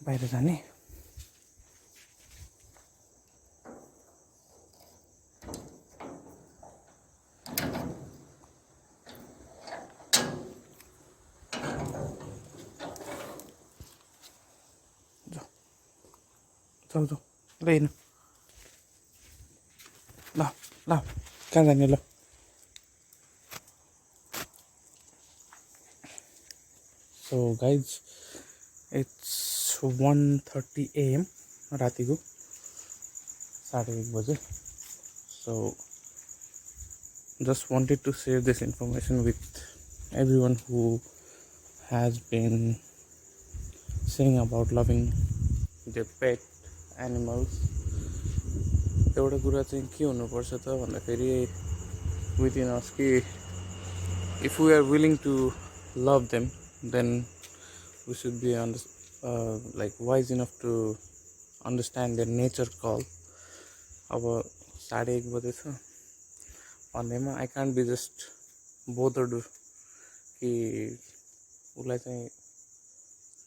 बाहिर जाने जाऊ जाऊ ल हेर्नु ल ल कहाँ जाने ल सो गाइज इट्स 1:30 AM रातिको 1:30 बजे सो just wanted to share this information with everyone who has been saying about loving their pet animals. एउटा कुरा चाहिँ के हुनुपर्छ त भन्दाखेरि within us कि if we are willing to love them then we should be like wise enough to understand their nature call. अब 1:30 बजे छ भन्दैमा I can't be just bothered कि उसलाई चाहिँ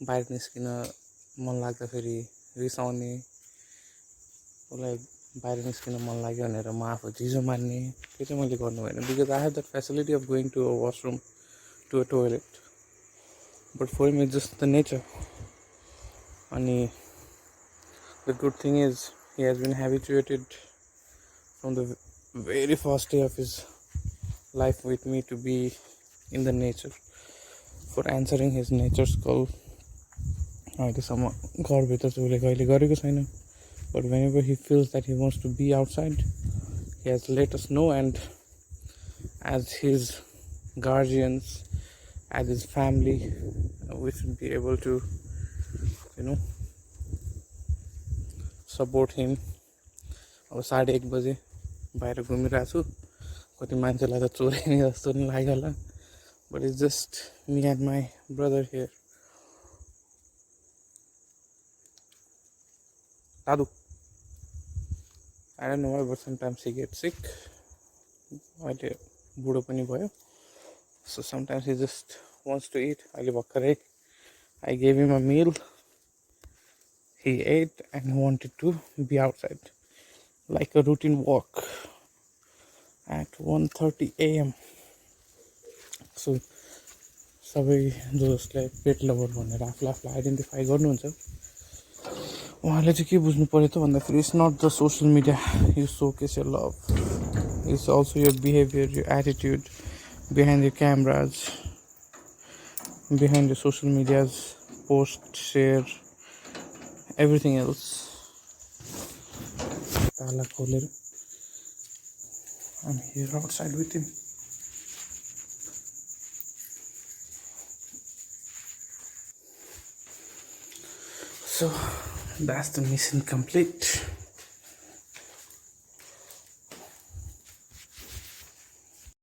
बाहिर निस्किन मन लाग्दाखेरि रिसाउने उसलाई बाहिर निस्किन मन लाग्यो भनेर म आफू झिझो मान्ने त्यो चाहिँ मैले गर्नु भएन because I have that facility of going to a washroom to a toilet but for him it's just the nature. अनि the good thing is he has been habituated from the very first day of his life with me to be in the nature for answering his nature's call. अहिलेसम्म घरभित्र चाहिँ उसले कहिले गरेको छैन but whenever he feels that he wants to be outside he has let us know and as his guardians as his family we should be able to support him. अब 1:30 बजे बाहिर घुमिरहेको छु कति मान्छेलाई त चोरेनी जस्तो नि लाग्यो होला but it's just me and my brother here. Dadu, I don't know why but sometimes he gets sick. अहिले बुढो पनि भयो so sometimes he just wants to eat. अहिले भर्खरै I gave him a meal. He ate and wanted to be outside like a routine walk at 1:30 AM. So सबै जसलाई पेट lover भनेर आफूलाई आइडेन्टिफाई गर्नुहुन्छ उहाँले चाहिँ के बुझ्नु पर्यो त भन्दाखेरि it's not the social media you showcase your love it's also your behaviour your attitude behind your cameras behind the social medias post share everything else. ताला खोलेर I'm here outside with him. So that's the mission complete.